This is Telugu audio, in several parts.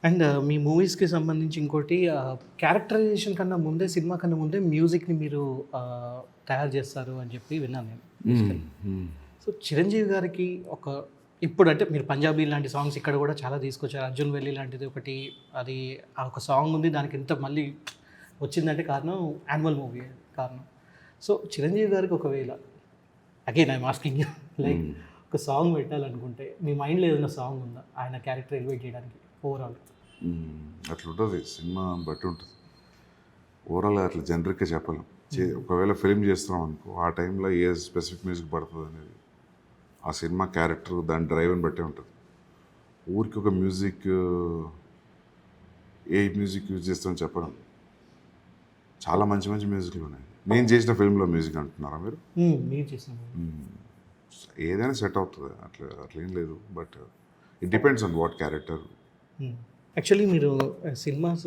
అండ్ మీ మూవీస్‌కి సంబంధించి ఇంకోటి క్యారెక్టరైజేషన్ కన్నా ముందే, సినిమా కన్నా ముందే మ్యూజిక్‌ని మీరు తయారు చేస్తారు అని చెప్పి విన్నాను నేను బేసికల్లీ. సో, చిరంజీవి గారికి ఒక ఇప్పుడంటే మీరు పంజాబీ లాంటి సాంగ్స్ ఇక్కడ కూడా చాలా తీసుకొచ్చారు. 'అర్జున్ వెల్లి' లాంటిది ఒకటి, అది ఆ ఒక సాంగ్ ఉంది. దానికి ఎంత మళ్ళీ వచ్చిందంటే కారణం 'యానిమల్' మూవీ కారణం. సో, చిరంజీవి గారికి ఒకవేళ again I'm asking you like ఒక సాంగ్ పెట్టాలనుకుంటే మీ మైండ్‌లో ఏదైనా సాంగ్ ఉందా ఆయన క్యారెక్టర్ ఎలివేట్ చేయడానికి ఓవరాల్? అట్లా ఉంటుంది, సినిమా బట్టి ఉంటుంది. ఓవరాల్ అట్లా జనరిక్గా చెప్పలేం. ఒకవేళ ఫిల్మ్ చేస్తున్నాం అనుకో, ఆ టైంలో ఏ స్పెసిఫిక్ మ్యూజిక్ పడుతుంది అనేది ఆ సినిమా క్యారెక్టర్ దాని డ్రైవ్ని బట్టే ఉంటుంది. ఊరికి ఒక మ్యూజిక్ ఏ మ్యూజిక్ యూజ్ చేస్తామని చెప్పడం. చాలా మంచి మంచి మ్యూజిక్లు ఉన్నాయి. నేను చేసిన ఫిల్మ్లో మ్యూజిక్ అంటున్నారా మీరు? మీరు చేసిన ఏదైనా సెట్ అవుతుంది, అట్లేం లేదు. But it depends on what character. Actually మీరు సినిమాస్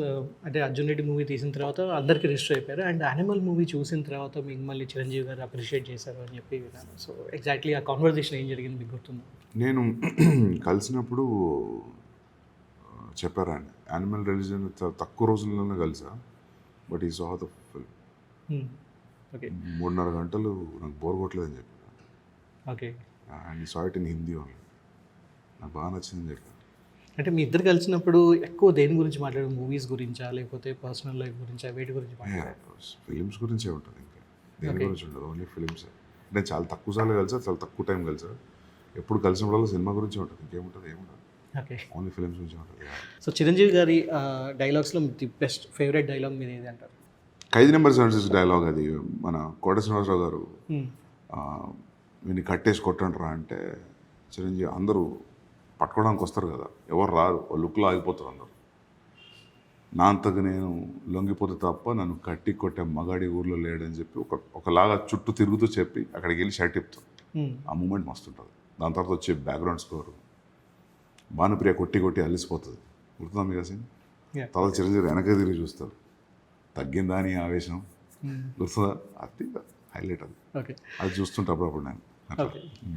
అంటే 'అర్జున్ రెడ్డి' మూవీ తీసిన తర్వాత అందరికీ రిజిస్టర్ అయిపోయారు. అండ్ 'యానిమల్' మూవీ చూసిన తర్వాత మిమ్మల్ని చిరంజీవి గారు అప్రిషియేట్ చేశారు అని చెప్పి విన్నాను. సో ఎగ్జాక్ట్లీ ఆ కాన్వర్జేషన్ ఏం జరిగింది మీకు గుర్తుందా? నేను కలిసినప్పుడు చెప్పారండి, 'యానిమల్' రిలీజన్ తక్కువ రోజుల్లోనే కలిసా. బట్ ఈ సా ద ఫిల్మ్ ఓకే 3.5 గంటలు నాకు బోర్ కొట్టలేదని చెప్పాను. ఓకే అండ్ ఈ saw it in Hindi only. నాకు బాగా నచ్చిందని చెప్పాను. అంటే మీ ఇద్దరు కలిసినప్పుడు ఎక్కువ దేని గురించి మాట్లాడారు? మూవీస్ గురించా, లేకపోతే పర్సనల్ లైఫ్ గురించా, వేటి గురించి మాట్లాడారు? ఫిలిమ్స్ గురించే ఉంటుంది, ఇంకా దేని గురించి ఉండదు, ఓన్లీ ఫిలిమ్స్. అంటే చాలా తక్కువ సార్లు కలిసా, చాలా తక్కువ టైం కలిసా. ఎప్పుడు కలిసినప్పుడు సినిమా గురించి ఉంటుంది, ఇంకేముంటుంది, ఏముంటుంది. ఓకే, ఓన్లీ ఫిలిమ్స్ గురించి ఉంటుంది. సో చిరంజీవి గారి డైలాగ్స్లో ది బెస్ట్ ఫేవరెట్ డైలాగ్ మీరు ఏది అంటారు? 'ఖైదీ నెంబర్ 76' డైలాగ్ అది. మన కోట శ్రీనివాసరావు గారు వీని కట్టేసి కొట్టంటారా అంటే, చిరంజీవి అందరూ పట్టుకోవడానికి వస్తారు కదా, ఎవరు రారు, వాళ్ళు లుక్లో ఆగిపోతారు అందరు. నా అంతగా నేను లొంగిపోతే తప్ప నన్ను కట్టి కొట్టే మగాడి ఊర్లో లేడని చెప్పి ఒకలాగా చుట్టూ తిరుగుతూ చెప్పి అక్కడికి వెళ్ళి షర్ట్ ఇప్పుతాం. ఆ మూమెంట్ మస్తు ఉంటుంది. దాని తర్వాత వచ్చే బ్యాక్గ్రౌండ్ స్కోరు, భానుప్రియ కొట్టి కొట్టి అలిసిపోతుంది, గుర్తుందా మీకు అసలు? తర్వాత చిరంజీవి వెనక తిరిగి చూస్తారు, తగ్గిందా అని ఆవేశం, గుర్తుందా? అది హైలైట్. అది చూస్తుంటే అప్పుడప్పుడు నేను